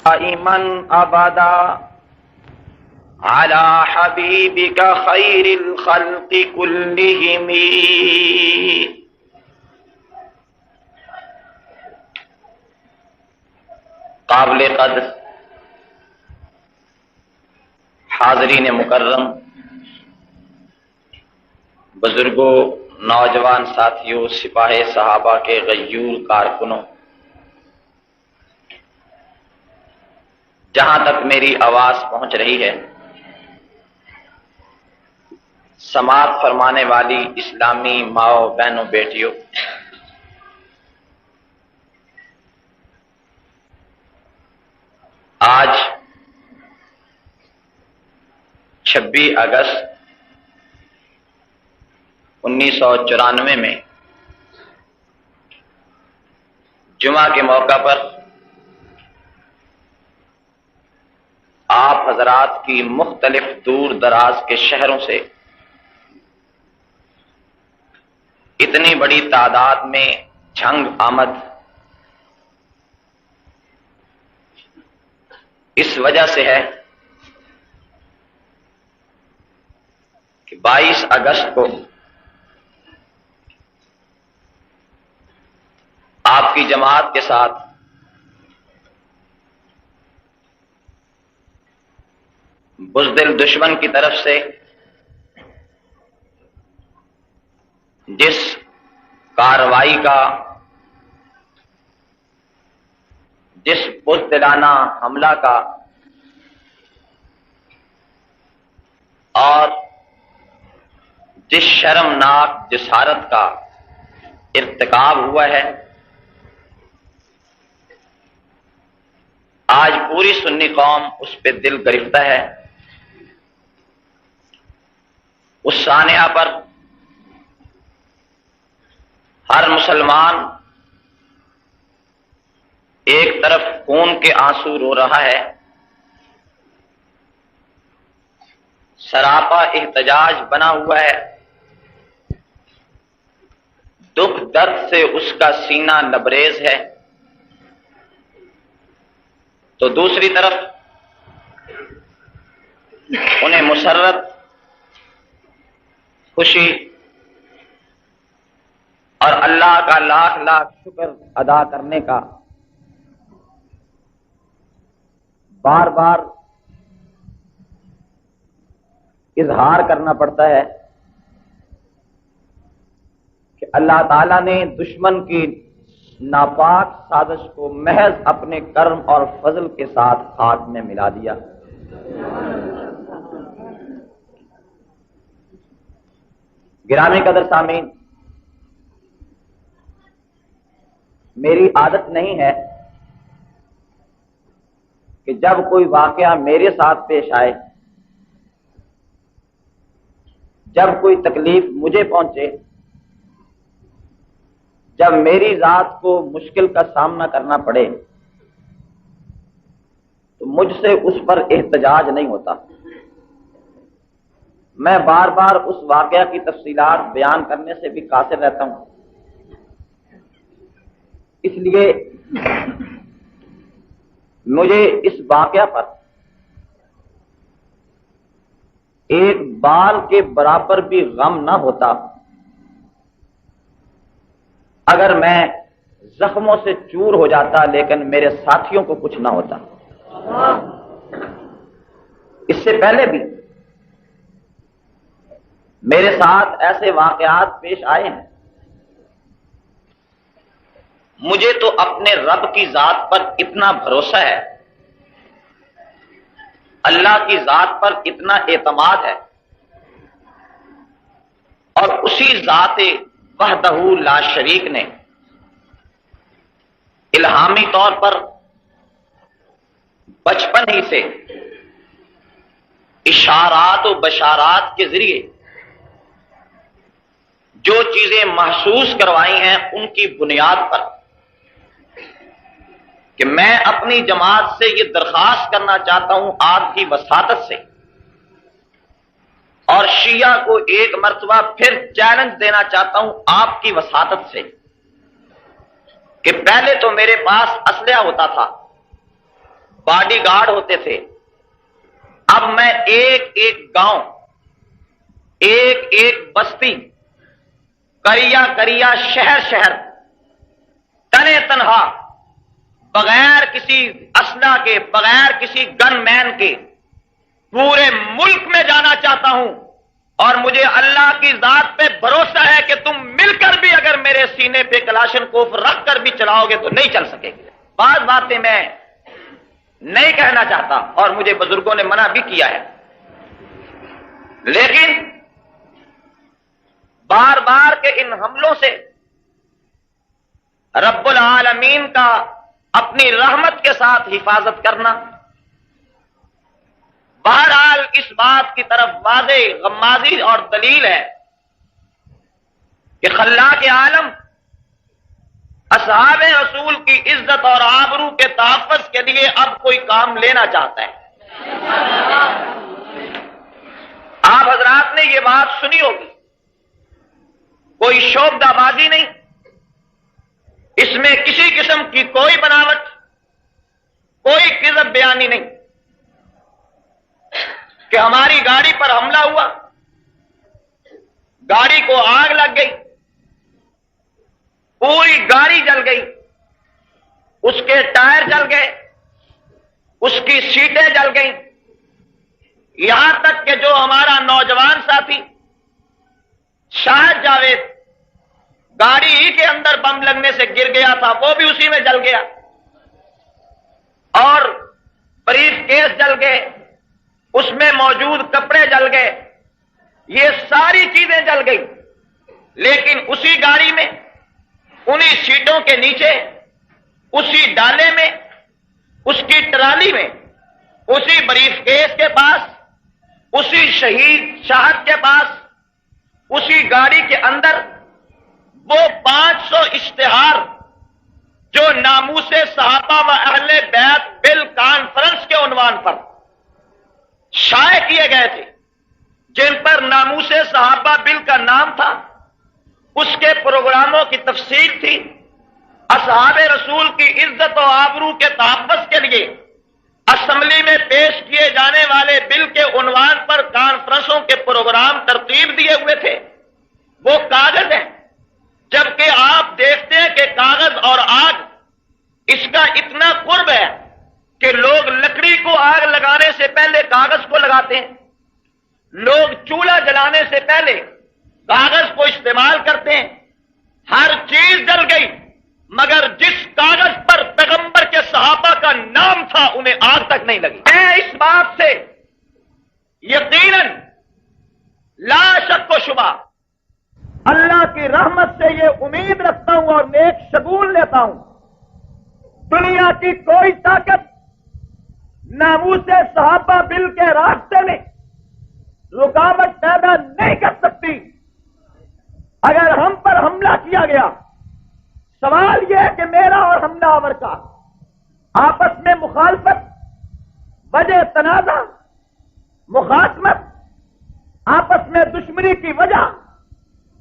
دائما ابدا على حبيبك خير الخلق كلهم. قابل قدر حاضرین مکرم، بزرگوں، نوجوان ساتھیوں، سپاہ صحابہ کے غیور کارکنوں، جہاں تک میری آواز پہنچ رہی ہے، سماعت فرمانے والی اسلامی ماؤں، بہنوں، بیٹیوں، آج 26 اگست 1994 میں جمعہ کے موقع پر آپ حضرات کی مختلف دور دراز کے شہروں سے اتنی بڑی تعداد میں جھنگ آمد اس وجہ سے ہے کہ 22 اگست کو آپ کی جماعت کے ساتھ بزدل دشمن کی طرف سے جس کارروائی کا، جس بزدلانہ حملہ کا اور جس شرمناک جسارت کا ارتکاب ہوا ہے، آج پوری سنی قوم اس پہ دل گرفتہ ہے. اس سانحہ پر ہر مسلمان ایک طرف خون کے آنسو رو رہا ہے، سراپا احتجاج بنا ہوا ہے، دکھ درد سے اس کا سینہ لبریز ہے، تو دوسری طرف انہیں مسرت، خوشی اور اللہ کا لاکھ لاکھ شکر ادا کرنے کا بار بار اظہار کرنا پڑتا ہے کہ اللہ تعالیٰ نے دشمن کی ناپاک سازش کو محض اپنے کرم اور فضل کے ساتھ خاک میں ملا دیا. گرامی قدر سامعین، میری عادت نہیں ہے کہ جب کوئی واقعہ میرے ساتھ پیش آئے، جب کوئی تکلیف مجھے پہنچے، جب میری ذات کو مشکل کا سامنا کرنا پڑے، تو مجھ سے اس پر احتجاج نہیں ہوتا. میں بار بار اس واقعہ کی تفصیلات بیان کرنے سے بھی قاصر رہتا ہوں. اس لیے مجھے اس واقعہ پر ایک بال کے برابر بھی غم نہ ہوتا اگر میں زخموں سے چور ہو جاتا لیکن میرے ساتھیوں کو کچھ نہ ہوتا. اس سے پہلے بھی میرے ساتھ ایسے واقعات پیش آئے ہیں. مجھے تو اپنے رب کی ذات پر اتنا بھروسہ ہے، اللہ کی ذات پر اتنا اعتماد ہے، اور اسی ذات وحدہ لا شریک نے الہامی طور پر بچپن ہی سے اشارات و بشارات کے ذریعے جو چیزیں محسوس کروائی ہیں، ان کی بنیاد پر کہ میں اپنی جماعت سے یہ درخواست کرنا چاہتا ہوں آپ کی وساطت سے، اور شیعہ کو ایک مرتبہ پھر چیلنج دینا چاہتا ہوں آپ کی وساطت سے کہ پہلے تو میرے پاس اسلحہ ہوتا تھا، باڈی گارڈ ہوتے تھے، اب میں ایک ایک گاؤں، ایک ایک بستی، کریا کریا، شہر شہر، تنے تنہا، بغیر کسی اسلحہ کے، بغیر کسی گن مین کے پورے ملک میں جانا چاہتا ہوں، اور مجھے اللہ کی ذات پہ بھروسہ ہے کہ تم مل کر بھی اگر میرے سینے پہ کلاشن کوف رکھ کر بھی چلاؤ گے تو نہیں چل سکے گی۔ بعض باتیں میں نہیں کہنا چاہتا اور مجھے بزرگوں نے منع بھی کیا ہے، لیکن بار بار کے ان حملوں سے رب العالمین کا اپنی رحمت کے ساتھ حفاظت کرنا، بہرحال اس بات کی طرف واضح غمازی اور دلیل ہے کہ خلاق عالم اصحاب رسول کی عزت اور آبرو کے تحفظ کے لیے اب کوئی کام لینا چاہتا ہے۔ آپ حضرات نے یہ بات سنی ہوگی، کوئی شعبدہ بازی نہیں، اس میں کسی قسم کی کوئی بناوٹ، کوئی کذب بیانی نہیں کہ ہماری گاڑی پر حملہ ہوا، گاڑی کو آگ لگ گئی، پوری گاڑی جل گئی، اس کے ٹائر جل گئے، اس کی سیٹیں جل گئیں، یہاں تک کہ جو ہمارا نوجوان ساتھی شاہد جاوید گاڑی ہی کے اندر بم لگنے سے گر گیا تھا، وہ بھی اسی میں جل گیا، اور بریف کیس جل گئے، اس میں موجود کپڑے جل گئے، یہ ساری چیزیں جل گئی، لیکن اسی گاڑی میں، انہی سیٹوں کے نیچے، اسی ڈالے میں، اس کی ٹرالی میں، اسی بریف کیس کے پاس، اسی شہید شاہد کے پاس، اسی گاڑی کے اندر وہ 500 اشتہار جو ناموس صحابہ و اہل بیت بل کانفرنس کے عنوان پر شائع کیے گئے تھے، جن پر ناموس صحابہ بل کا نام تھا، اس کے پروگراموں کی تفصیل تھی، اصحاب رسول کی عزت و آبرو کے تحفظ کے لیے اسمبلی میں پیش کیے جانے والے بل کے عنوان پر کانفرنسوں کے پروگرام ترتیب دیے ہوئے تھے، وہ کاغذ ہیں، جبکہ آپ دیکھتے ہیں کہ کاغذ اور آگ اس کا اتنا قرب ہے کہ لوگ لکڑی کو آگ لگانے سے پہلے کاغذ کو لگاتے ہیں، لوگ چولہا جلانے سے پہلے کاغذ کو استعمال کرتے ہیں، ہر چیز جل گئی، مگر جس کاغذ پر پیغمبر کے صحابہ کا نام تھا انہیں آگ تک نہیں لگی۔ میں اس بات سے یقیناً لا شک و شبہ اللہ کی رحمت سے یہ امید رکھتا ہوں اور نیک شگون لیتا ہوں، دنیا کی کوئی طاقت ناموس صحابہ بل کے راستے میں رکاوٹ پیدا نہیں کر سکتی۔ اگر ہم پر حملہ کیا گیا، سوال یہ ہے کہ میرا اور حملہ آور کا آپس میں مخالفت، وجہ تنازع، مخاصمت، آپس میں دشمنی کی وجہ،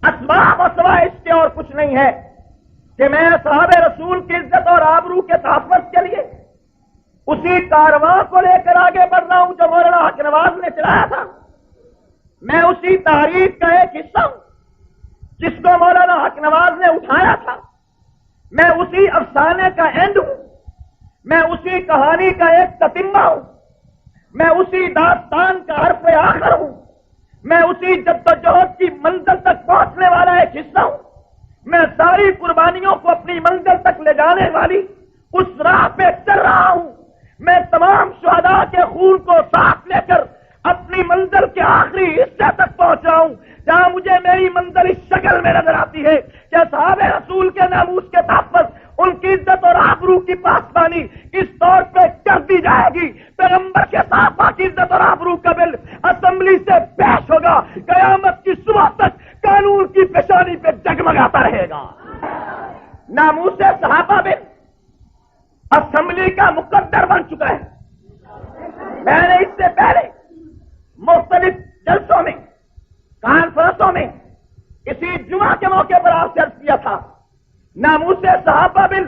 اسباب و سوائے اس کے اور کچھ نہیں ہے کہ میں صحابہ رسول کی عزت اور آبرو کے تحفظ کے لیے اسی کارواں کو لے کر آگے بڑھ رہا ہوں جو مولانا حق نواز نے چلایا تھا۔ میں اسی تحریک کا ایک حصہ ہوں جس کو مولانا حق نواز نے اٹھایا تھا، میں اسی افسانے کا اینڈ ہوں، میں اسی کہانی کا ایک تتمہ ہوں، میں اسی داستان کا حرف آخر ہوں، میں اسی جدوجہد کی منزل تک پہنچنے والا ایک حصہ ہوں، میں ساری قربانیوں کو اپنی منزل تک لے جانے والی اس راہ پہ چل رہا ہوں، میں تمام شہداء کے خون کو ساتھ لے کر اپنی منزل کے آخری حصے تک پہنچ رہا ہوں، جہاں مجھے میری منزل اس شکل میں نظر آتی ہے کہ صحابہ رسول کے ناموس کے تحفظ، ان کی عزت اور آبرو کی پاسبانی اس طور پہ کر دی جائے گی، پیغمبر کے صحابہ کی عزت اور آبرو کا بل اسمبلی سے پیش ہوگا، قیامت کی صبح تک قانون کی پیشانی پہ جگمگاتا رہے گا۔ ناموس صحابہ بل اسمبلی کا مقدر بن چکا ہے۔ میں نے اس سے پہلے مختلف جلسوں میں، کانفرنسوں میں، اسی جمعہ کے موقع پر آپ سے عرض کیا تھا، ناموس صحابہ بل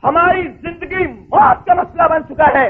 ہماری زندگی موت کا مسئلہ بن چکا ہے۔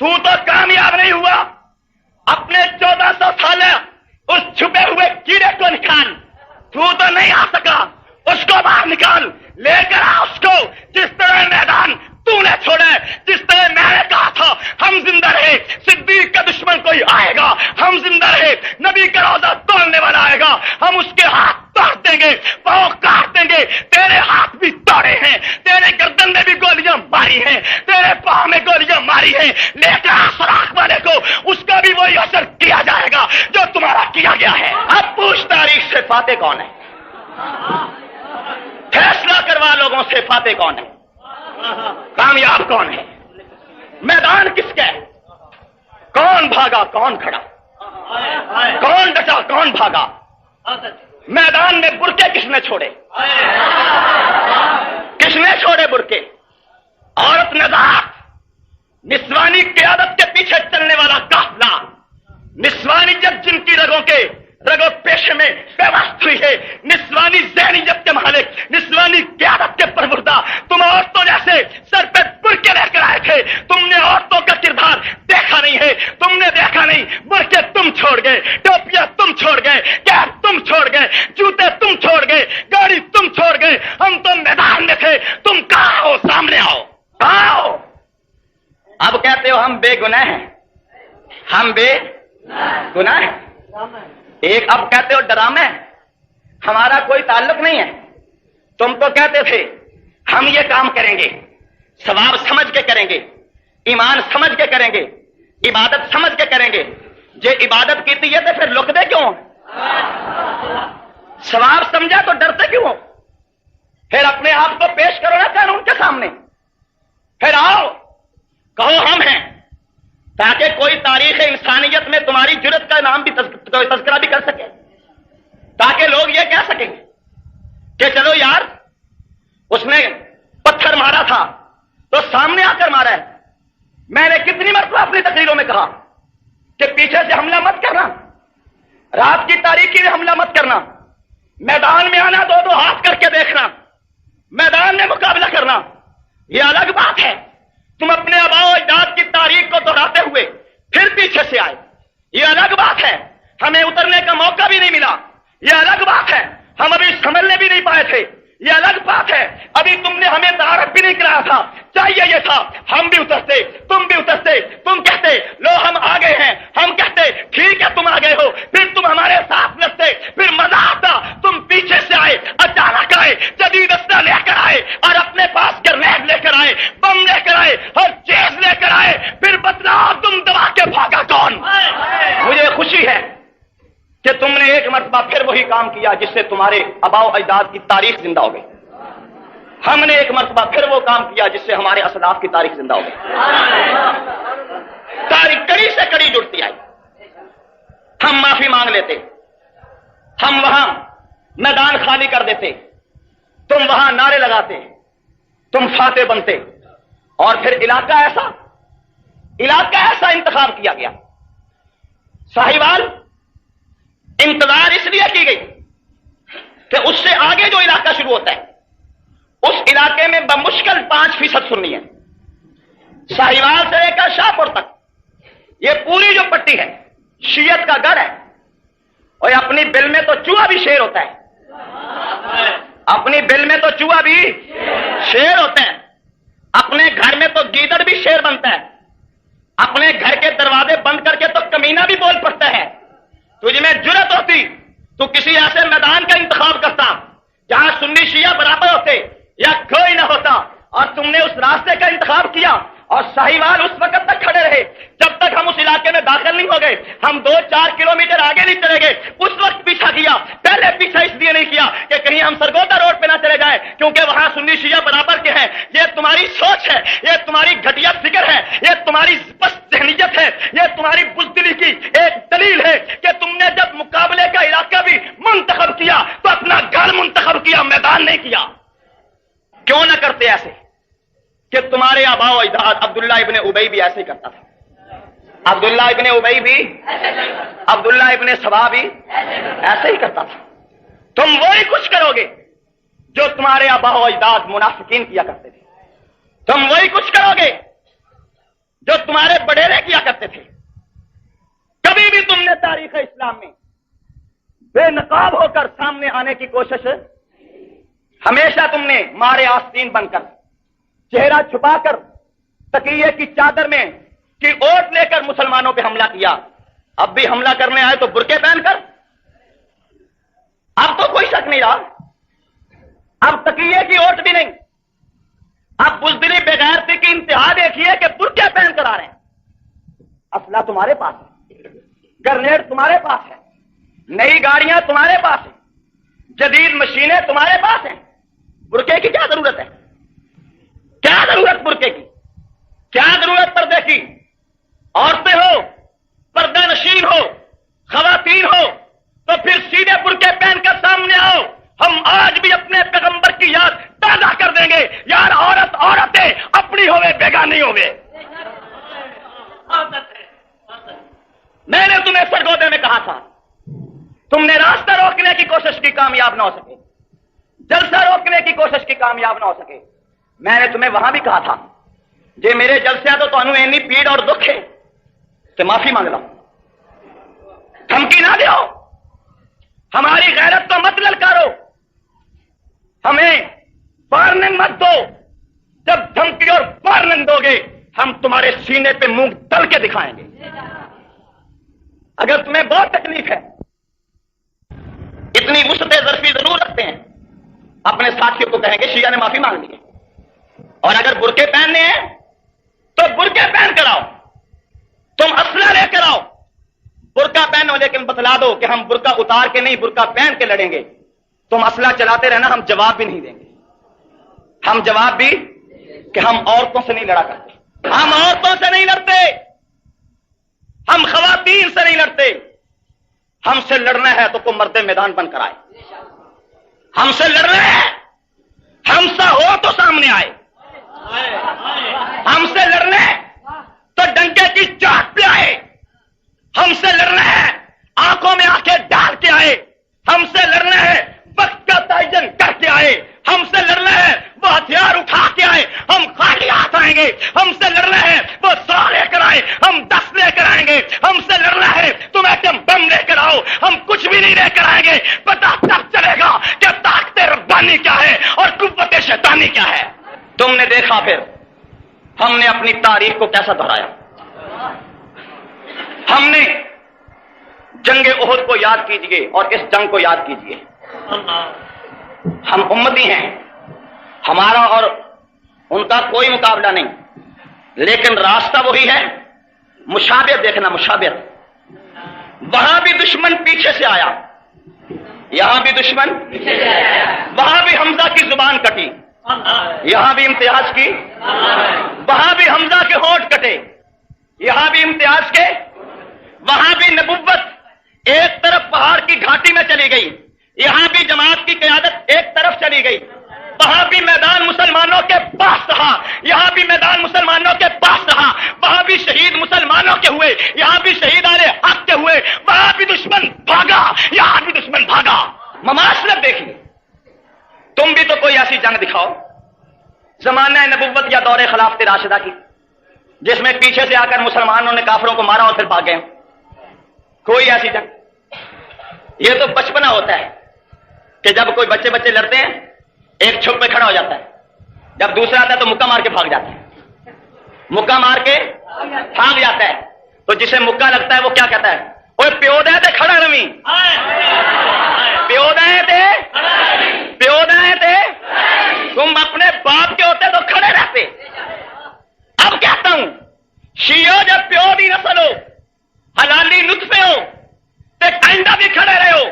تو کامیاب نہیں ہوا. اپنے 1400 سال اس چھپے ہوئے کیڑے کو نکال. تو نہیں آ سکا, اس کو باہر نکال, لے کر آ اس کو. جس طرح میدان تو نے چھوڑے, جس طرح میں نے کہا تھا ہم زندہ رہے, صدیق کا دشمن کوئی آئے گا ہم زندہ رہے, نبی کا روزہ توڑنے والا آئے گا ہم اس کے ہاتھ توڑ دیں گے, پاؤں کاٹ دیں گے. تیرے ہاتھ بھی توڑے ہیں, تیرے گردن میں بھی گولیاں ماری ہیں, تیرے پاؤں میں گولیاں ماری ہیں, لیکن سوراخ والے کو اس کا بھی وہی اثر کیا جائے گا جو تمہارا کیا گیا ہے. اب پوچھ تاریخ سے فاتح کون ہے, فیصلہ کروا لوگوں سے فاتح کون ہے, کامیاب کون ہے, میدان کس کا ہے, کون بھاگا کون کھڑا, کون ڈٹا کون بھاگا, میدان میں برقعے کس نے چھوڑے, کس نے چھوڑے برقعے. عورت نزاعت, نسوانی قیادت کے پیچھے چلنے والا قافلہ, نسوانی جب جن کی رگوں پیشے میں پیوست ہوئی ہے, نسوانی ذہنیت کے مالک, نسوانی قیادت کے پروردہ, تم عورتوں جیسے سر پہ برقعے لے کر آئے تھے. تم نے عورتوں کا کردار دیکھا نہیں ہے, تم نے دیکھا نہیں. برقعے تم چھوڑ گئے, ٹوپیاں تم چھوڑ گئے, کیپ تم چھوڑ گئے, جوتے تم چھوڑ گئے, گاڑی تم چھوڑ گئے. ہم تو میدان میں تھے, تم کہاں ہو, سامنے آؤ, آؤ. اب کہتے ہو ہم بے گناہ ہیں, ہم بے گناہ ہیں. ایک اب کہتے ہو ڈرامے, ہمارا کوئی تعلق نہیں ہے. تم تو کہتے تھے ہم یہ کام کریں گے, ثواب سمجھ کے کریں گے, ایمان سمجھ کے کریں گے, عبادت سمجھ کے کریں گے. یہ عبادت کی تھی ہے تو پھر لکتے کیوں, ثواب سمجھا تو ڈرتے کیوں, پھر اپنے آپ کو پیش کرو نا قانون کے سامنے, پھر آؤ کہو ہم ہیں, تاکہ کوئی تاریخ انسانیت میں تمہاری جرت کا نام بھی تذکرہ بھی کر سکے, تاکہ لوگ یہ کہہ سکیں کہ چلو یار اس نے پتھر مارا تھا تو سامنے آ کر مارا ہے. میں نے کتنی مرتبہ اپنی تقریروں میں کہا کہ پیچھے سے حملہ مت کرنا, رات کی تاریکی میں حملہ مت کرنا, میدان میں آنا, دو ہاتھ کر کے دیکھنا, میدان میں مقابلہ کرنا, یہ الگ بات ہے. تم اپنے آباء و اجداد کی تاریخ کو دہراتے ہوئے پھر پیچھے سے آئے, یہ الگ بات ہے. ہمیں اترنے کا موقع بھی نہیں ملا, یہ الگ بات ہے. ہم ابھی سنبھلنے بھی نہیں پائے تھے, یہ الگ بات ہے. ابھی تم نے ہمیں تعارف بھی نہیں کرایا تھا, چاہیے یہ تھا ہم بھی اترتے, تم بھی اترتے. تم کہتے لو ہم آگے ہیں, ہم کہتے ٹھیک ہے تم آگے ہو, پھر تم ہمارے ساتھ لڑتے, پھر مزہ آتا. تم پیچھے سے آئے, اچانک آئے, جدید اسلحہ لے کر آئے, اور اپنے پاس گرنیڈ لے کر آئے, بم لے کر آئے, ہر چیز لے کر آئے. پھر بتلاؤ تم دبا کے بھاگا کون. مجھے خوشی ہے کہ تم نے ایک مرتبہ پھر وہی کام کیا جس سے تمہارے آباء و اجداد کی تاریخ زندہ ہو گئی. ہم نے ایک مرتبہ پھر وہ کام کیا جس سے ہمارے اسلاف کی تاریخ زندہ ہو گئی. تاریخ کڑی سے کڑی جڑتی آئی. ہم معافی مانگ لیتے, ہم وہاں میدان خالی کر دیتے, تم وہاں نعرے لگاتے, تم فاتح بنتے, اور پھر علاقہ ایسا انتخاب کیا گیا. ساہیوال انتظار اس لیے کی گئی کہ اس سے آگے جو علاقہ شروع ہوتا ہے اس علاقے میں بمشکل 5% سنی ہے. ساہیوال سے لے کر شاہپور تک یہ پوری جو پٹی ہے شیعت کا گڑھ ہے. اور اپنی بل میں تو چوہا بھی شیر ہوتا ہے, اپنی بل میں تو چوہا بھی شیر ہوتا ہے. اپنے گھر میں تو گیدڑ بھی شیر بنتا ہے, اپنے گھر کے دروازے بند کر کے تو کمینہ بھی بول پڑتا ہے. تجھ میں جرت ہوتی تو کسی ایسے میدان کا انتخاب کرتا جہاں سنی شیعہ برابر ہوتے یا کوئی نہ ہوتا, اور تم نے اس راستے کا انتخاب کیا. اور ساہیوال اس وقت تک کھڑے رہے جب تک ہم اس علاقے میں داخل نہیں ہو گئے. ہم 2-4 کلومیٹر آگے نہیں چلے گئے, اس وقت پیچھا کیا. پہلے پیچھا اس لیے نہیں کیا کہ کہیں ہم سرگودا روڈ پہ نہ چلے جائیں, کیونکہ وہاں سنی شیعہ برابر کے ہیں. یہ تمہاری سوچ ہے, یہ تمہاری گھٹیا فکر ہے, یہ تمہاری پست ذہنیت ہے, یہ تمہاری بزدلی کی ایک دلیل ہے کہ تم نے جب مقابلے کا علاقہ بھی منتخب کیا تو اپنا گھر منتخب کیا, میدان نہیں کیا. کیوں نہ کرتے ایسے کہ تمہارے آباء و اجداد عبداللہ ابن ابی بھی ایسے ہی کرتا تھا, عبداللہ ابن ابی بھی, عبداللہ ابن سبا بھی ایسے ہی کرتا تھا. تم وہی کچھ کرو گے جو تمہارے آباء و اجداد منافقین کیا کرتے تھے. تم وہی کچھ کرو گے جو تمہارے بڑیرے کیا کرتے تھے. کبھی بھی تم نے تاریخ اسلام میں بے نقاب ہو کر سامنے آنے کی کوشش، ہمیشہ تم نے مارے آستین بن کر، چہرہ چھپا کر، تکیے کی چادر میں کی اوٹ لے کر مسلمانوں پہ حملہ کیا. اب بھی حملہ کرنے آئے تو برقعے پہن کر. اب تو کوئی شک نہیں رہا، اب تکیے کی اوٹ بھی نہیں. اب بزدلی بغیرتی کی انتہا دیکھیے کہ برقعے پہن کر آ رہے ہیں. اسلحہ تمہارے پاس ہے، گرنیڈ تمہارے پاس ہے، نئی گاڑیاں تمہارے پاس ہیں، جدید مشینیں تمہارے پاس ہیں. برقعے کی کیا ضرورت ہے؟ کیا ضرورت برقعے کی؟ کیا ضرورت پردے کی؟ عورتیں ہو، پردہ نشین ہو، خواتین ہو تو پھر سیدھے برقعے پہن کر سامنے آؤ. ہم آج بھی اپنے پیغمبر کی یاد تازہ کر دیں گے. یار عورت عورتیں اپنی ہوئے بیگانی ہوئے. میں نے تمہیں سرگودے میں کہا تھا، تم نے راستہ روکنے کی کوشش کی، کامیاب نہ ہو سکے. جلسہ روکنے کی کوشش کی، کامیاب نہ ہو سکے. میں نے تمہیں وہاں بھی کہا تھا جی میرے جلسے تو تمہیں اینی پیڑ اور دکھ ہے کہ معافی مانگ لو. دھمکی نہ دیو، ہماری غیرت تو مت للکارو، ہمیں وارننگ مت دو. جب دھمکی اور وارننگ دو گے ہم تمہارے سینے پہ منہ تل کے دکھائیں گے. اگر تمہیں بہت تکلیف ہے، اتنی وسعت ظرفی ضرور رکھتے ہیں، اپنے ساتھیوں کو کہیں گے شیعہ نے معافی مانگ لی. اور اگر برقعے پہننے ہیں تو برقعے پہن کر آؤ، تم اسلحہ لے کر آؤ. برقع پہنو لیکن بتلا دو کہ ہم برقع اتار کے نہیں، برقع پہن کے لڑیں گے. تم اسلحہ چلاتے رہنا، ہم جواب بھی نہیں دیں گے. ہم جواب بھی کہ ہم عورتوں سے نہیں لڑا کرتے، ہم عورتوں سے نہیں لڑتے، ہم خواتین سے نہیں لڑتے. ہم سے لڑنا ہے تو کوئی مرد میدان بن کر آئے. ہم سے لڑنا ہے، ہم سا ہو تو سامنے آئے. ہم سے لڑنا ہے تو ڈنکے کی چاٹ پہ آئے. ہم سے لڑنا ہے آنکھوں میں آنکھیں ڈال کے آئے. ہم سے لڑنا ہے وقت کا تعین کر کے آئے. ہم سے لڑنا ہے وہ ہتھیار اٹھا کے آئے، ہم خالی ہاتھ آئیں گے. ہم سے لڑنا ہے وہ 100 لے کر آئے، ہم 10 لے کر آئیں گے. ہم سے لڑنا ہے تم ایٹم بم لے کر آؤ، ہم کچھ بھی نہیں لے کر آئیں گے. پتہ تب چلے گا کہ طاقت ربانی کیا ہے اور قوت شیطانی کیا ہے. تم نے دیکھا پھر ہم نے اپنی تاریخ کو کیسا دہرایا. ہم نے جنگ احد کو یاد کیجئے اور اس جنگ کو یاد کیجئے. ہم امتی ہیں، ہمارا اور ان کا کوئی مقابلہ نہیں، لیکن راستہ وہی ہے. مشابہت دیکھنا، مشابہت. وہاں بھی دشمن پیچھے سے آیا، یہاں بھی دشمن، وہاں بھی حمزہ کی زبان کٹی، یہاں بھی امتیاز کی، وہاں بھی حمزہ کے ہونٹ کٹے، یہاں بھی امتیاز کے، وہاں بھی نبوت ایک طرف پہاڑ کی گھاٹی میں چلی گئی، یہاں بھی جماعت کی قیادت ایک طرف چلی گئی. وہاں بھی میدان مسلمانوں کے پاس رہا، یہاں بھی میدان مسلمانوں کے پاس رہا. وہاں بھی شہید مسلمانوں کے ہوئے، یہاں بھی شہید آلے حق کے ہوئے. وہاں بھی دشمن بھاگا، یہاں بھی دشمن بھاگا. مماثلت دیکھیے. تم بھی تو کوئی ایسی جنگ دکھاؤ زمانہ نبوت یا دور خلافت راشدہ کی جس میں پیچھے سے آ کر مسلمانوں نے کافروں کو مارا اور پھر بھاگ گئے. کوئی ایسی جنگ. یہ تو بچپنا ہوتا ہے کہ جب کوئی بچے لڑتے ہیں ایک چھپ میں کھڑا ہو جاتا ہے، جب دوسرا آتا ہے تو مکہ مار کے بھاگ جاتا ہے، مکہ مار کے بھاگ جاتا ہے. تو جسے مکہ لگتا ہے وہ کیا کہتا ہے؟ اوے پیو دے تے کھڑا رمی، پیو دے تے، پیو دے تے. تم اپنے باپ کے ہوتے تو کھڑے رہتے. اب کہتا ہوں شیعو جب پیو دی نسل ہو، حلالی نطفے ہو تے آئندہ بھی کھڑے رہے ہو.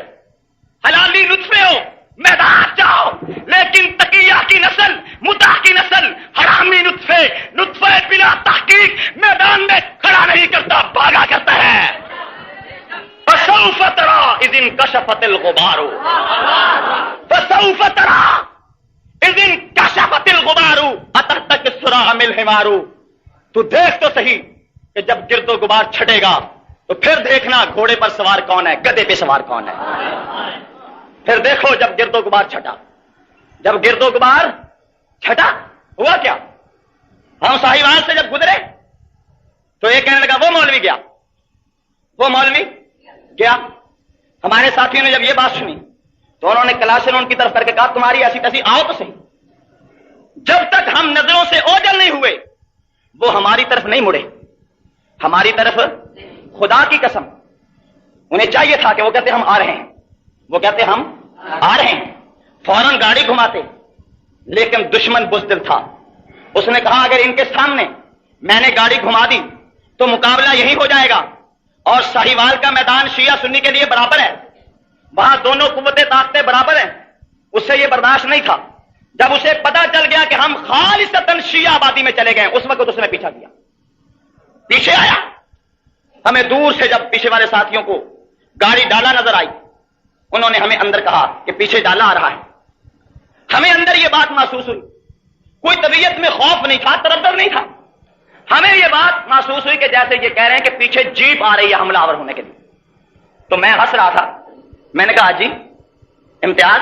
حلالی نطفے ہو، میدان جاؤ، لیکن تقیہ کی نسل، متع کی نسل، حرامی نطفے بلا تحقیق میدان میں کھڑا نہیں کرتا، بھاگا کرتا ہے. فسوف تری اذ انکشفت الغبار، فسوف تری اذ انکشفت الغبار اتتک الصراع ملحمار. تو دیکھ تو صحیح کہ جب گرد و غبار چھٹے گا تو پھر دیکھنا گھوڑے پر سوار کون ہے، گدے پہ سوار کون ہے. پھر دیکھو جب گرد و غبار چھٹا، جب گرد و غبار چھٹا ہوا کیا؟ ہم ساہیوال سے جب گزرے تو یہ کہنے لگا وہ مولوی گیا. ہمارے ساتھیوں نے جب یہ بات سنی تو انہوں نے کلاشن ان کی طرف کر کے کہا تمہاری ایسی تیسی آؤ تو صحیح. جب تک ہم نظروں سے اوجل نہیں ہوئے وہ ہماری طرف نہیں مڑے، ہماری طرف خدا کی قسم انہیں چاہیے تھا کہ وہ کہتے ہم آ رہے ہیں، فوراً گاڑی گھماتے. لیکن دشمن بزدل تھا، اس نے کہا اگر ان کے سامنے میں نے گاڑی گھما دی تو مقابلہ یہی ہو جائے گا، اور ساہیوال کا میدان شیعہ سنی کے لیے برابر ہے، وہاں دونوں قوتیں طاقتیں برابر ہیں. اس سے یہ برداشت نہیں تھا. جب اسے پتا چل گیا کہ ہم خالصتاً شیعہ آبادی میں چلے گئے، اس وقت اس نے پیچھا کیا، پیچھے آیا. ہمیں دور سے جب پیچھے والے ساتھیوں کو گاڑی ڈالا نظر آئی، انہوں نے ہمیں اندر کہا کہ پیچھے ڈالا آ رہا ہے. ہمیں اندر یہ بات محسوس ہوئی، کوئی طبیعت میں خوف نہیں تھا، تردد نہیں تھا. ہمیں یہ بات محسوس ہوئی کہ جیسے یہ کہہ رہے ہیں کہ پیچھے جیپ آ رہی ہے حملہ آور ہونے کے لیے. تو میں ہنس رہا تھا. میں نے کہا جی امتیاز،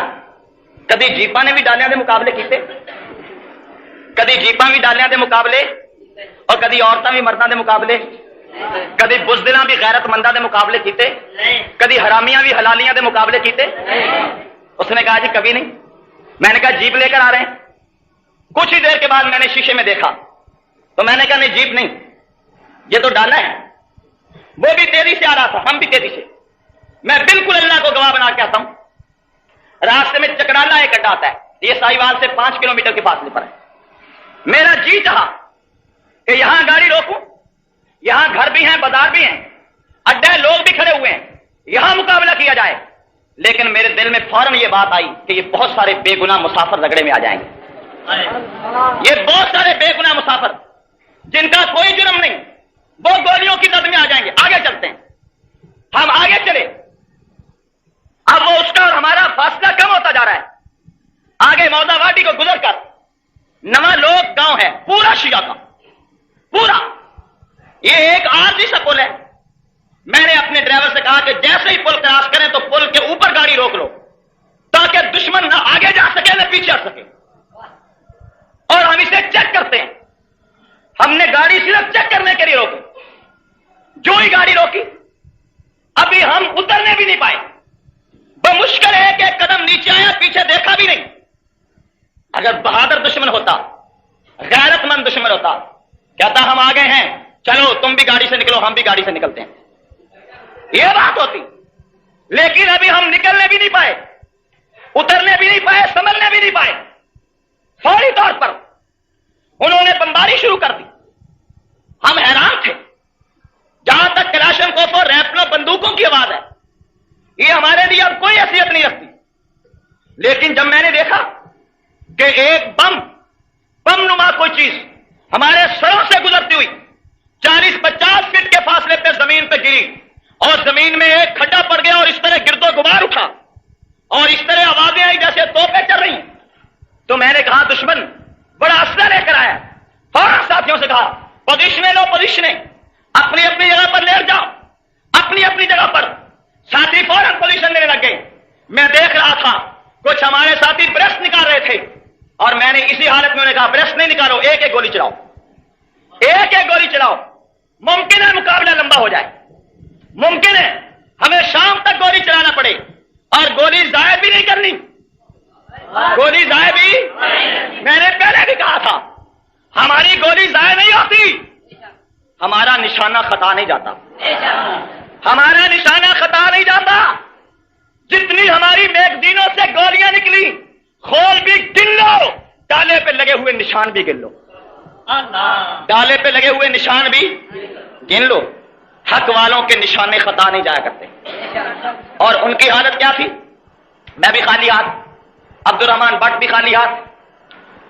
کدی جیپاں نے بھی ڈالیاں دے مقابلے کیتے، کدی جیپاں بھی ڈالیاں دے مقابلے، اور کدی عورتاں بھی مرداں دے مقابلے، کدی بزدلاں بھی غیرت منداں دے مقابلے کیتے، کدی حرامیاں بھی حلالیاں دے مقابلے کیتے؟ اس نے کہا جی کبھی نہیں. میں نے کہا جیپ لے کر آ رہے ہیں. کچھ ہی دیر کے بعد میں نے شیشے میں دیکھا تو میں نے کہا نہیں جیپ نہیں، یہ تو ڈالا ہے. وہ بھی تیزی سے آ رہا تھا، ہم بھی تیزی سے. میں بالکل اللہ کو گواہ بنا کے آتا ہوں، راستے میں چکرالا ایک اڈا آتا ہے، یہ ساہیوال سے 5 کلومیٹر کے فاصلے پر ہے. میرا جی چاہا کہ یہاں گاڑی روکوں، یہاں گھر بھی ہیں، بازار بھی ہیں، اڈے لوگ بھی کھڑے ہوئے ہیں، یہاں مقابلہ کیا جائے. لیکن میرے دل میں فوراً یہ بات آئی کہ یہ بہت سارے بے گناہ مسافر رگڑے میں آ جائیں گے. یہ بہت سارے بے گناہ مسافر جن کا کوئی جرم نہیں، وہ گولیوں کی زد میں آ جائیں گے. آگے چلتے ہیں. ہم آگے چلے. اب وہ اس کا اور ہمارا فاصلہ کم ہوتا جا رہا ہے. آگے مودا واٹی کو گزر کر نواں لوگ گاؤں ہے، پورا شیعہ کا پورا. یہ ایک عارضی سا پل ہے. میں نے اپنے ڈرائیور سے کہا کہ جیسے ہی پل کراس کریں تو پل کے اوپر گاڑی روک لو تاکہ دشمن نہ آگے جا سکے نہ پیچھے آ سکے. اور ہم اسے چیک کرتے ہیں. ہم نے گاڑی صرف چیک کرنے کے لیے روکی. جو ہی گاڑی روکی ابھی ہم اترنے بھی نہیں پائے. بمشکل ہے کہ ایک قدم نیچے آیا، پیچھے دیکھا بھی نہیں. اگر بہادر دشمن ہوتا، غیرت مند دشمن ہوتا، کہتا ہم آگے ہیں، چلو تم بھی گاڑی سے نکلو، ہم بھی گاڑی سے نکلتے ہیں، یہ بات ہوتی. لیکن ابھی ہم نکلنے بھی نہیں پائے، اترنے بھی نہیں پائے، سنبھلنے بھی نہیں پائے. فوری طور پر انہوں نے بمباری شروع کر دی. ہم حیران تھے. جہاں تک کلاشن کوف اور ریفلوں بندوقوں کی آواز ہے، یہ ہمارے لیے اب کوئی حیثیت نہیں رکھتی. لیکن جب میں نے دیکھا کہ ایک بم نما کوئی چیز ہمارے سروں سے گزرتی ہوئی 40-50 فٹ کے فاصلے پہ زمین پہ گری، اور زمین میں ایک کھڈا پڑ گیا، اور اس طرح گرد و غبار اٹھا، اور اس طرح آوازیں آئی جیسے توپیں چل رہی. تو میں نے کہا دشمن بڑا اسلحہ لے کر آیا. فوراً ساتھیوں سے کہا پوزیشنیں لو، پوزیشنیں اپنی اپنی جگہ پر لیٹ جاؤ، اپنی اپنی جگہ پر. ساتھی فوراً پوزیشن لینے لگ گئے. میں دیکھ رہا تھا کچھ ہمارے ساتھی برسٹ نکال رہے تھے، اور میں نے اسی حالت میں انہیں کہا برسٹ نہیں نکالو، ایک ایک گولی چلاؤ، ایک ایک گولی چلاؤ. ممکن ہے مقابلہ لمبا ہو جائے، ممکن ہے ہمیں شام تک گولی چلانا پڑے، اور گولی ضائع بھی نہیں کرنی. گولی ضائع بھی، میں نے پہلے بھی کہا تھا ہماری گولی ضائع نہیں ہوتی، ہمارا نشانہ خطا نہیں جاتا، ہمارا نشانہ خطا نہیں جاتا. جتنی ہماری میگزینوں سے گولیاں نکلی، خول بھی گن لو، ڈالے پہ لگے ہوئے نشان بھی گن لو، ڈالے پہ لگے ہوئے نشان بھی گن لو. حق والوں کے نشانے خطا نہیں جایا کرتے. اور ان کی حالت کیا تھی؟ میں بھی خالی ہاتھ، عبد الرحمان بٹ بھی خالی ہاتھ،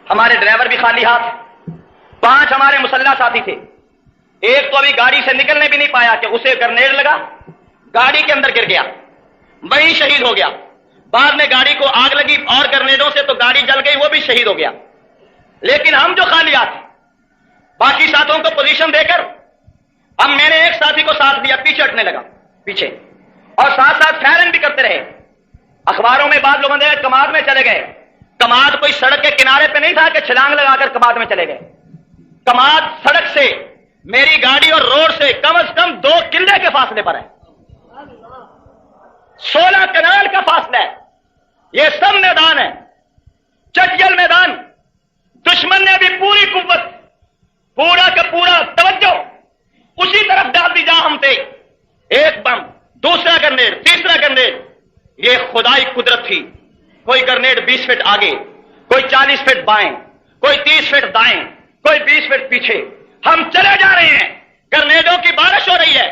ہمارے ڈرائیور بھی خالی ہاتھ. 5 ہمارے مسلح ساتھی تھے. ایک تو ابھی گاڑی سے نکلنے بھی نہیں پایا کہ اسے گرنیڈ لگا، گاڑی کے اندر گر گیا، وہی شہید ہو گیا. بعد میں گاڑی کو آگ لگی اور گرنیڈوں سے تو گاڑی جل گئی، وہ بھی شہید ہو گیا. لیکن ہم جو خالی ہاتھ، باقی ساتھوں کو پوزیشن دے کر میں نے ایک ساتھی کو ساتھ دیا، پیچھے ہٹنے لگا پیچھے، اور ساتھ ساتھ فائرنگ بھی کرتے رہے. اخباروں میں بعض لوگوں نے کماد میں چلے گئے. کماد کوئی سڑک کے کنارے پہ نہیں تھا کہ چھلانگ لگا کر کماد میں چلے گئے. کماد سڑک سے میری گاڑی اور روڈ سے کم از کم 2 کلے کے فاصلے پر ہے، 16 کنال کا فاصلہ ہے، یہ سب میدان ہے، چٹیل میدان۔ دشمن نے بھی پوری قوت، پورا کا پورا توجہ اسی طرف ڈال دی جہاں ہم تھے، ایک بم، دوسرا گرنیڈ، تیسرا گرنیڈ، یہ خدائی قدرت تھی۔ کوئی گرنیڈ 20 فٹ آگے، کوئی 40 فٹ بائیں، کوئی 30 فٹ دائیں، کوئی 20 فٹ پیچھے، ہم چلے جا رہے ہیں، گرنیڈوں کی بارش ہو رہی ہے،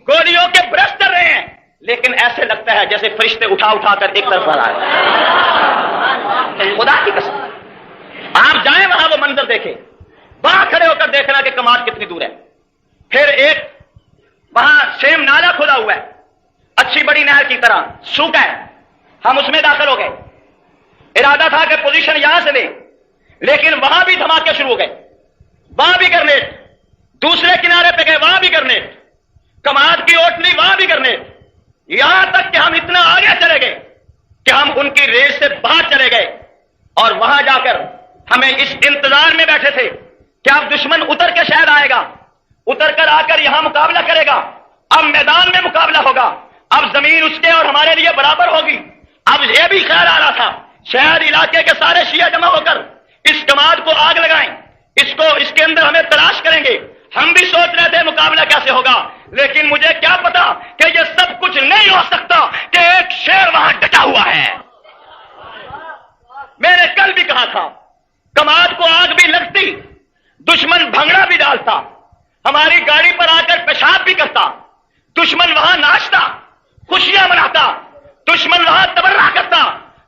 گولیوں کے برس کر رہے ہیں، لیکن ایسے لگتا ہے جیسے فرشتے اٹھا اٹھا کر ایک طرف آ رہے ہیں۔ خدا کی قسم، آپ جائیں وہاں وہ منظر دیکھیں، وہاں کھڑے ہو کر دیکھنا کہ کماٹ کتنی دور ہے۔ پھر ایک وہاں سیم نالا کھلا ہوا ہے، اچھی بڑی نہر کی طرح سوکھا ہے، ہم اس میں داخل ہو گئے، ارادہ تھا کہ پوزیشن یہاں سے لیں، لیکن وہاں بھی دھماکے شروع ہو گئے، وہاں بھی گرنیڈ، دوسرے کنارے پہ گئے وہاں بھی گرنیڈ، کماٹ کی اوٹلی وہاں بھی گرنیڈ، یہاں تک کہ ہم اتنا آگے چلے گئے کہ ہم ان کی ریس سے باہر چلے گئے، اور وہاں جا کر ہمیں اس انتظار میں بیٹھے تھے کہ اب دشمن اتر کے شاید آئے گا، اتر کر آ کر یہاں مقابلہ کرے گا، اب میدان میں مقابلہ ہوگا، اب زمین اس کے اور ہمارے لیے برابر ہوگی۔ اب یہ بھی خیال آ رہا تھا شہر علاقے کے سارے شیعہ جمع ہو کر اس کماد کو آگ لگائیں، اس کے اندر ہمیں تلاش کریں گے۔ ہم بھی سوچ رہے تھے مقابلہ کیسے ہوگا، لیکن مجھے کیا پتا کہ یہ سب کچھ نہیں ہو سکتا کہ ایک شیر وہاں ڈٹا ہوا ہے۔ میں نے کل بھی کہا تھا کماد کو آگ بھی لگتی، دشمن بھنگڑا بھی ڈالتا، ہماری گاڑی پر آ کر پیشاب بھی کرتا، دشمن وہاں ناچتا، خوشیاں مناتا، دشمن وہاں تبرہ کرتا،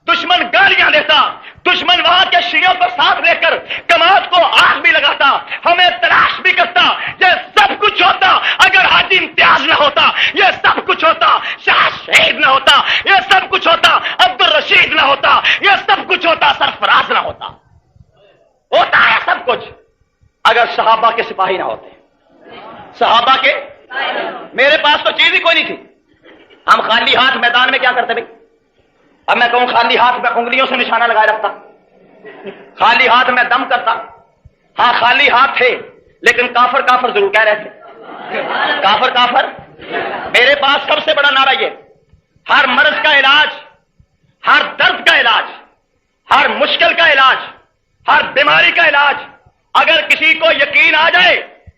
دشمن گالیاں دیتا، دشمن وہاں کے شیعوں کو ساتھ لے کر کماد کو آگ بھی لگاتا، ہمیں تلاش بھی کرتا۔ یہ سب کچھ ہوتا اگر حاجی امتیاز نہ ہوتا، یہ سب کچھ ہوتا شاہ شہید نہ ہوتا، یہ سب کچھ ہوتا عبدالرشید نہ ہوتا، یہ سب کچھ ہوتا سرفراز نہ ہوتا۔ ہوتا ہے سب کچھ اگر صحابہ کے سپاہی نہ ہوتے، صحابہ کے۔ میرے پاس تو چیز ہی کوئی نہیں تھی، ہم خالی ہاتھ میدان میں کیا کرتے بھائی؟ اب میں کہوں خالی ہاتھ میں انگلیوں سے نشانہ لگائے رکھتا، خالی ہاتھ میں دم کرتا، ہاں خالی ہاتھ تھے لیکن کافر کافر ضرور کہہ رہے تھے، کافر کافر۔ میرے پاس سب سے بڑا نعرہ یہ، ہر مرض کا علاج، ہر درد کا علاج، ہر مشکل کا علاج، ہر بیماری کا علاج، اگر کسی کو یقین آ جائے،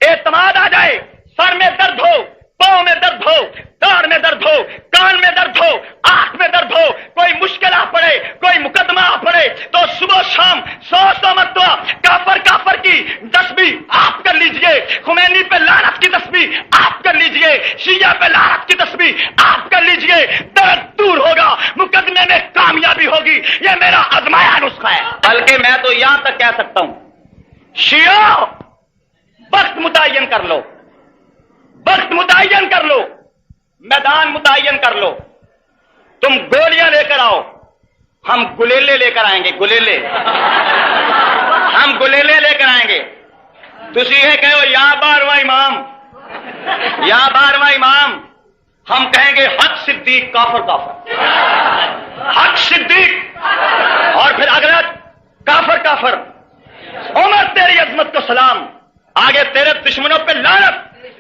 اعتماد آ جائے، سر میں درد ہو، پاؤں میں درد ہو، داڑھ میں درد ہو، کان میں درد ہو، آنکھ میں درد ہو، کوئی مشکل آ پڑے، کوئی مقدمہ آ پڑے، تو صبح شام 100 مرتبہ کافر کافر کی تسبیح آپ کر لیجئے، خمینی پہ لعنت کی تسبیح آپ کر لیجئے، شیعہ پہ لعنت کی تسبیح آپ کر لیجئے، درد دور ہوگا، مقدمے میں کامیابی ہوگی۔ یہ میرا آزمایا نسخہ ہے۔ بلکہ میں تو یہاں تک کہہ سکتا ہوں، شیعہ وقت متعین کر لو، وقت متعین کر لو، میدان متعین کر لو، تم گولیاں لے کر آؤ، ہم گلیلے لے کر آئیں گے، گلیلے، ہم گلیلے لے کر آئیں گے۔ تسی یہ کہو یا 12واں امام، یا 12واں امام، ہم کہیں گے حق صدیق کافر کافر، حق صدیق، اور پھر اگلا کافر کافر، عمر تیری عظمت کو سلام، آگے تیرے دشمنوں پہ لعنت۔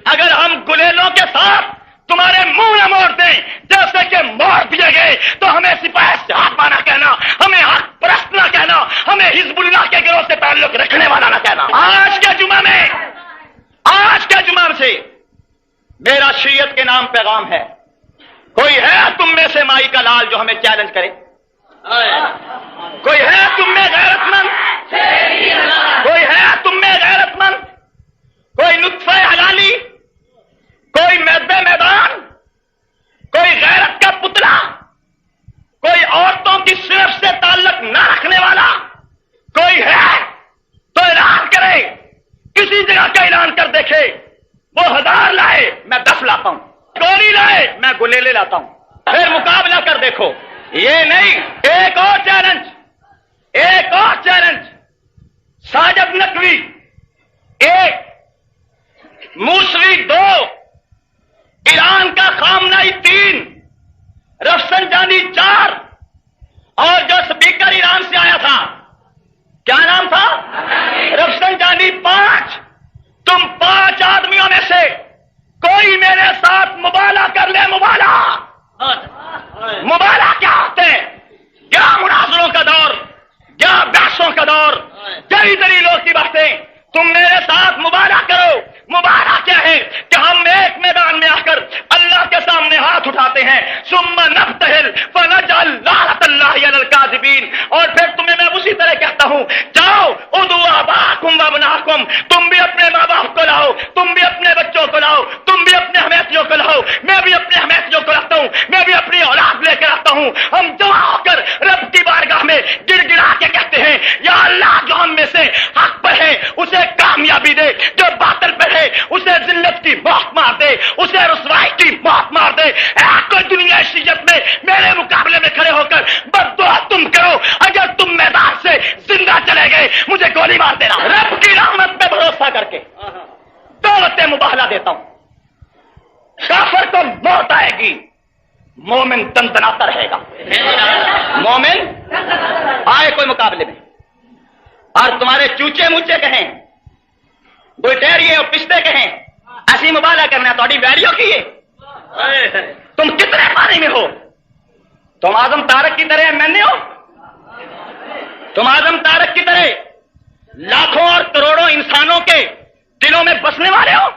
اگر ہم گلیلوں کے ساتھ تمہارے منہ نہ موڑ دیں جیسے کہ موڑ دیے گئے، تو ہمیں سپاہ صحابہ نہ کہنا، ہمیں حق پرست نہ کہنا، ہمیں حزب اللہ کے گروہ سے تعلق رکھنے والا نہ کہنا۔ آج کے جمعہ سے میرا شریعت کے نام پیغام ہے، کوئی ہے تم میں سے مائی کا لال جو ہمیں چیلنج کرے؟ کوئی ہے تم میں غیرت مند؟ کوئی ہے تم میں غیرت مند؟ کوئی نطفہ حلالی، کوئی میدے میدان، کوئی غیرت کا پتلا، کوئی عورتوں کی صرف سے تعلق نہ رکھنے والا کوئی ہے تو اعلان کرے، کسی جگہ کا اعلان کر دیکھے۔ وہ 1000 لائے میں 10 لاتا ہوں، گولی لائے میں گلیلے لاتا ہوں، پھر مقابلہ کر دیکھو۔ یہ نہیں، ایک اور چیلنج، ساجد نقوی 1، موسوی 2، ایران کا خامنائی 3، رفسنجانی 4، اور جو سپیکر ایران سے آیا تھا کیا نام تھا؟ رفسنجانی 5۔ تم 5 آدمیوں بڑی دلیلوں کی باتیں تم میرے ساتھ مبارہ کرو. مبارہ کیا ہے کہ ہم ایک میدان میں آ کر اللہ کے سامنے ہاتھ اٹھاتے ہیں. ثم نبتہل فنجعل لعنۃ اللہ علی الکاذبین. اور پھر تمہیں میں اسی طرح کہتا ہوں جاؤ ادعوا آباءکم وابناءکم. تم بھی اپنے ماں باپ کو لاؤ, تم بھی اپنے بچوں کو لاؤ, تم بھی اپنے حمیتیوں کو لاؤ, میں بھی اپنے حمیتیوں کو رکھتا ہوں, میں بھی اپنی اولاد لے کر آتا ہوں. ہم جمع ہو کر رب کی بارگاہ میں گڑ گڑا کے کہتے ہیں یا اللہ جو ہم میں سے حق پر ہے اسے کامیابی دے, جو باطل پر ہے اسے ذلت کی موت مار دے, اسے رسوائی کی موت مار دے. کوئی دنیا شریعت میں میرے مقابلے میں کھڑے ہو کر بد دعا تم کرو, اگر تم میدان سے زندہ چلے گئے مجھے گولی مار دینا. رب کی رحمت پہ بھروسہ کر کے دعوت مباہلہ دیتا ہوں. کافر کو موت آئے گی, مومن دندناتا رہے گا. مومن آئے کوئی مقابلے میں اور تمہارے چوچے موچے کہیں, گلٹیریے اور پستے کہیں ایسی مبالغہ کرنا تھوڑی ویلیو کی ہے. تم کتنے پانی میں ہو؟ تم اعظم طارق کی طرح میں نے ہو؟ تم اعظم طارق کی طرح لاکھوں اور کروڑوں انسانوں کے دلوں میں بسنے والے ہو؟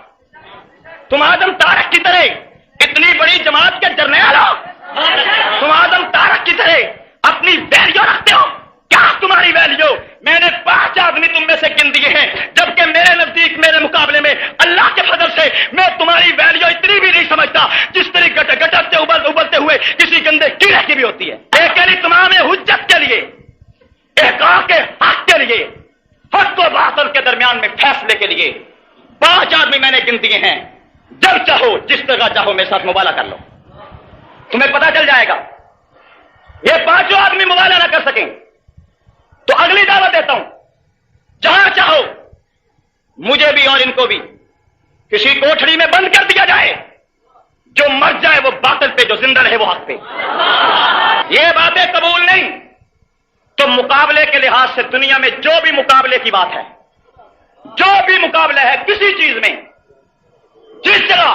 تم اعظم طارق کی طرح اتنی بڑی جماعت کے جرنیل ہو؟ تم اعظم طارق کی طرح اپنی ویلیو رکھتے ہو؟ کیا تمہاری ویلیو؟ میں نے 5 آدمی تم میں سے گن دیے ہیں, جبکہ میرے نزدیک میرے مقابلے میں اللہ کے فضل سے میں تمہاری ویلیو اتنی بھی نہیں سمجھتا جس طرح گٹرتے ابلتے ہوئے کسی گندے کیڑے کی بھی ہوتی ہے. لیکن تمام حجت کے لیے, احقاق کے حق کے لیے, حق و باطل کے درمیان میں فیصلے کے لیے 5 آدمی میں نے گن دیے ہیں. جب چاہو جس طرح چاہو میرے ساتھ مبالغہ کر لو, تمہیں پتہ چل جائے گا. یہ 5 آدمی مبالغہ نہ کر سکیں تو اگلی دعوت دیتا ہوں, جہاں چاہو مجھے بھی اور ان کو بھی کسی کوٹھڑی میں بند کر دیا جائے. جو مر جائے وہ باطل پہ, جو زندہ رہے وہ حق پہ. یہ باتیں قبول نہیں تو مقابلے کے لحاظ سے دنیا میں جو بھی مقابلے کی بات ہے, جو بھی مقابلہ ہے کسی چیز میں, جس جگہ,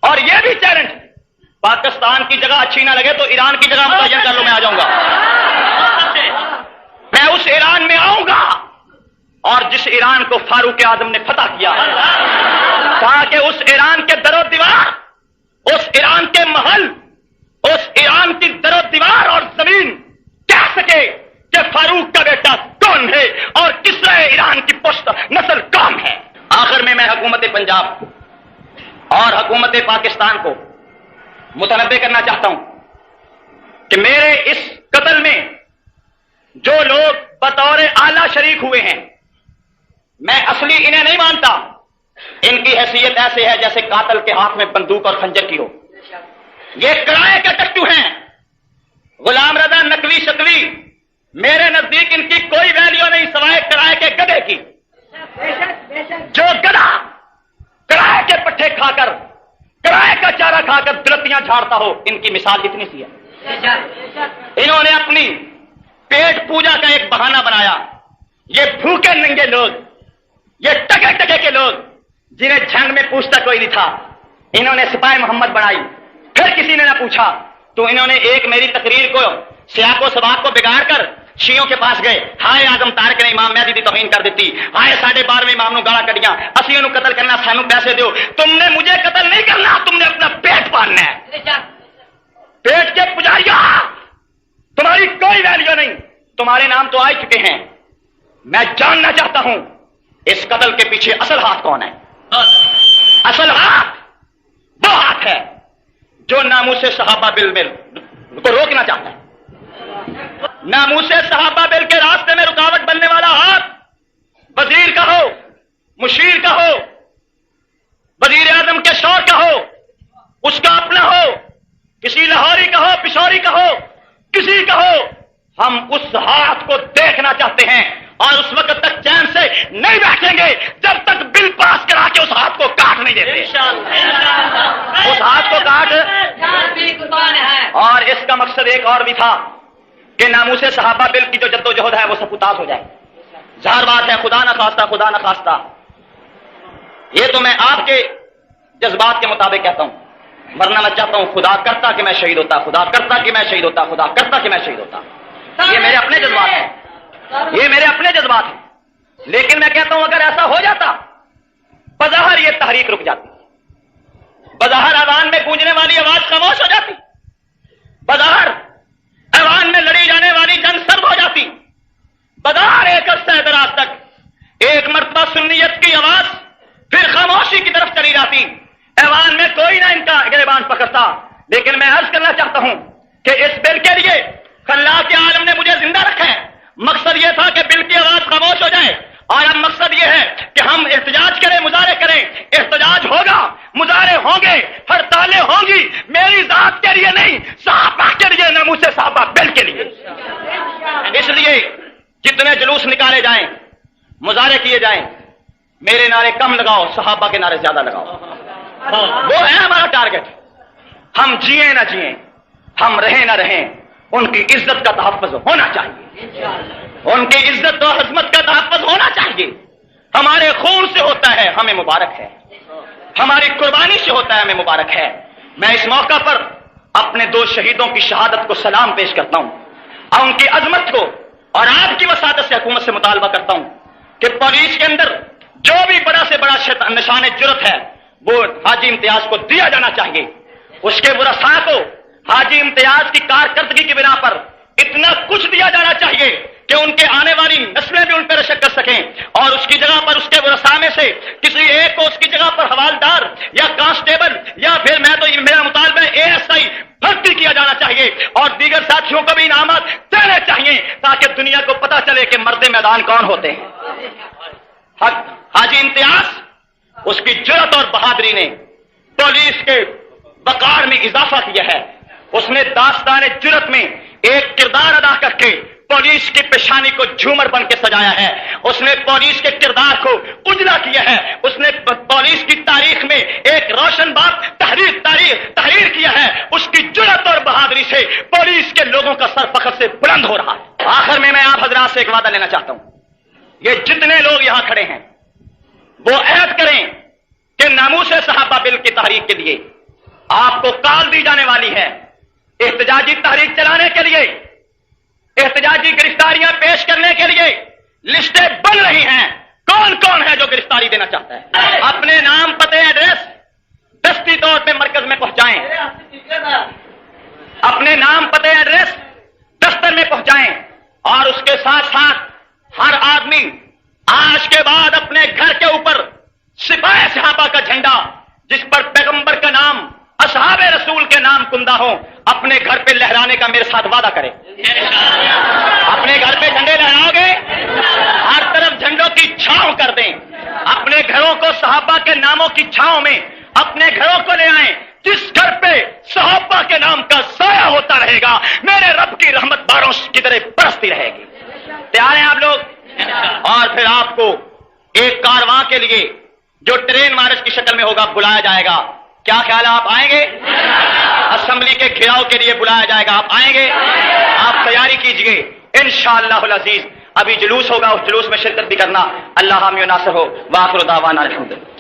اور یہ بھی چیلنج, پاکستان کی جگہ اچھی نہ لگے تو ایران کی جگہ متعین کر لو, میں آ جاؤں گا. میں اس ایران میں آؤں گا اور جس ایران کو فاروق اعظم نے فتح کیا تاکہ اس ایران کے در و دیوار, اس ایران کے محل, اس ایران کی در و دیوار اور زمین کہہ سکے کہ فاروق کا بیٹا کون ہے اور کس طرح ایران کی پشت نسل کون ہے. آخر میں حکومت پنجاب اور حکومت پاکستان کو متنبع کرنا چاہتا ہوں کہ میرے اس قتل میں جو لوگ بطور اعلی شریک ہوئے ہیں, میں اصلی انہیں نہیں مانتا. ان کی حیثیت ایسے ہے جیسے قاتل کے ہاتھ میں بندوق اور خنجر کی ہو. یہ کرائے کے ٹٹو ہیں, غلام رضا نقوی شکوی. میرے نزدیک ان کی کوئی ویلیو نہیں سوائے کرائے کے گدھے کی. جو گدھا کرائے کے پٹھے کھا کر, کرائے کا چارہ کھا کر درتیاں جھاڑتا ہو, ان کی مثال اتنی سی ہے. انہوں نے اپنی پیٹ پوجا کا ایک بہانہ بنایا. یہ بھوکے ننگے لوگ, یہ ٹکے ٹکے کے لوگ جنہیں جنگ میں پوچھتا کوئی نہیں تھا, انہوں نے سپاہی محمد بنائی. پھر کسی نے نہ پوچھا تو انہوں نے ایک میری تقریر کو سیاق و سباق کو بگاڑ کر شیعوں کے پاس گئے. ہائے اعظم طارق نے امام مہدی دی توہین کر دیتی, ہائے 12.5 امام نو گالا کڈیاں, اسی انہوں قتل کرنا, سانو پیسے دیو. تم نے مجھے قتل نہیں کرنا, تم نے اپنا پیٹ پالنا ہے. پیٹ کے پجاریوں, تمہاری کوئی ویلیو نہیں. تمہارے نام تو آ چکے ہیں. میں جاننا چاہتا ہوں اس قتل کے پیچھے اصل ہاتھ کون ہے. اصل ہاتھ وہ ہاتھ ہے جو ناموس صحابہ بل کو روکنا چاہتا ہے. ناموس صحابہ بل کے راستے میں رکاوٹ بننے والا ہاتھ وزیر کا ہو, مشیر کا ہو, وزیر اعظم کے شور کا ہو, اس کا اپنا ہو, کسی لاہوری کا ہو, پشوری کا ہو, کسی کا ہو, ہم اس ہاتھ کو دیکھنا چاہتے ہیں اور اس وقت تک چین سے نہیں بیٹھیں گے جب تک بل پاس کرا کے اس ہاتھ کو کاٹ نہیں دیتے. اس ہاتھ کو کاٹ. اور اس کا مقصد ایک اور بھی تھا کہ ناموس صحابہ بل کی جو جدوجہد ہے وہ سپتاس ہو جائے. ظاہر بات ہے, خدا نہ خواستہ, خدا نہ خواستہ, یہ تو میں آپ کے جذبات کے مطابق کہتا ہوں, ورنہ میں چاہتا ہوں خدا کرتا کہ میں شہید ہوتا, خدا کرتا کہ میں شہید ہوتا, خدا کرتا کہ میں شہید ہوتا. یہ میرے اپنے جذبات ہیں, یہ میرے اپنے جذبات ہیں. لیکن میں کہتا ہوں اگر ایسا ہو جاتا بظاہر یہ تحریک رک جاتی، بظاہر ایوان میں گونجنے والی آواز خاموش ہو جاتی، بظاہر ایوان میں لڑی جانے والی جنگ سرد ہو جاتی، بظاہر ایک عرصہ دراز تک ایک مرتبہ سنیت کی آواز پھر خاموشی کی طرف چلی جاتی، ایوان میں کوئی نہ ان کا گریبان پکڑتا۔ لیکن میں عرض کرنا چاہتا ہوں کہ اس بل کے لیے خلاق عالم نے مجھے زندہ رکھا ہے۔ مقصد یہ تھا کہ بل کی آواز خاموش ہو جائے، اور اب مقصد یہ ہے کہ ہم احتجاج کریں، مظاہرے کریں۔ احتجاج ہوگا، مظاہرے ہوں گے، ہڑتالیں ہوں گی، میری ذات کے لیے نہیں، صحابہ کے لیے، ناموس صحابہ بل کے لیے۔ اس لیے جتنے جلوس نکالے جائیں، مظاہرے کیے جائیں، میرے نعرے کم لگاؤ، صحابہ کے نعرے زیادہ لگاؤ۔ وہ ہے ہمارا ٹارگٹ۔ ہم جئیں نہ جئیں، ہم رہیں نہ رہیں، ان کی عزت کا تحفظ ہونا چاہیے، ان کی عزت و عظمت کا تحفظ ہونا چاہیے۔ ہمارے خون سے ہوتا ہے، ہمیں مبارک ہے، ہماری قربانی سے ہوتا ہے، ہمیں مبارک ہے۔ میں اس موقع پر اپنے دو شہیدوں کی شہادت کو سلام پیش کرتا ہوں اور ان کی عظمت کو اور آپ کی وساطت سے حکومت سے مطالبہ کرتا ہوں کہ پولیس کے اندر جو بھی بڑا سے بڑا نشان جرت ہے وہ حاجی امتیاز کو دیا جانا چاہیے۔ اس کے ورثاء کو حاجی امتیاز کی کارکردگی کی بنا پر اتنا کچھ دیا جانا چاہیے کہ ان کے آنے والی نسلیں بھی ان پہ رشک کر سکیں، اور اس کی جگہ پر اس کے ورثاء میں سے کسی ایک کو اس کی جگہ پر حوالدار یا کانسٹیبل یا پھر میرا مطالبہ ASI بھرتی کیا جانا چاہیے، اور دیگر ساتھیوں کو بھی انعامات دینے چاہیے تاکہ دنیا کو پتہ چلے کہ مرد میدان کون ہوتے ہیں۔ حاجی امتیاز، اس کی جرأت اور بہادری نے پولیس کے وقار میں اضافہ کیا ہے۔ اس نے داستان جرأت میں ایک کردار ادا کر کے پولیس کی پیشانی کو جھومر بن کے سجایا ہے۔ اس نے پولیس کے کردار کو اجلا کیا ہے۔ اس نے پولیس کی تاریخ میں ایک روشن باب تحریر کیا ہے۔ اس کی جرأت اور بہادری سے پولیس کے لوگوں کا سر فخر سے بلند ہو رہا ہے۔ آخر میں آپ حضرات سے ایک وعدہ لینا چاہتا ہوں، یہ جتنے لوگ یہاں کھڑے ہیں وہ عہد کریں کہ ناموس صحابہ بل کی تحریک کے لیے آپ کو کال دی جانے والی ہے، احتجاجی تحریک چلانے کے لیے، احتجاجی گرفتاریاں پیش کرنے کے لیے لسٹیں بن رہی ہیں۔ کون کون ہے جو گرفتاری دینا چاہتا ہے؟ اپنے نام، پتے، ایڈریس دستی طور پہ مرکز میں پہنچائیں، اپنے نام، پتے، ایڈریس دفتر میں پہنچائیں، اور اس کے ساتھ ساتھ ہر آدمی آج کے بعد اپنے گھر کے اوپر سپاہ صحابہ کا جھنڈا جس پر پیغمبر کا نام، اصحاب رسول کے نام کندہ ہو، اپنے گھر پہ لہرانے کا میرے ساتھ وعدہ کرے۔ اپنے گھر پہ جھنڈے لہراؤ گے، ہر طرف جھنڈوں کی چھاؤں کر دیں، اپنے گھروں کو صحابہ کے ناموں کی چھاؤں میں اپنے گھروں کو لے آئیں۔ جس گھر پہ صحابہ کے نام کا سایہ ہوتا رہے گا، میرے رب کی رحمت باروں کی طرح برستی رہے گی۔ تیار ہیں آپ لوگ؟ اور پھر آپ کو ایک کارواں کے لیے جو ٹرین مارچ کی شکل میں ہوگا بلایا جائے گا۔ کیا خیال ہے، آپ آئیں گے؟ اسمبلی کے گھیراؤ کے لیے بلایا جائے گا، آپ آئیں گے؟ آپ تیاری کیجئے، انشاءاللہ العزیز۔ ابھی جلوس ہوگا، اس جلوس میں شرکت بھی کرنا۔ اللہ حامی و ناصر ہو۔ وآخر دعوانا الحمدللہ۔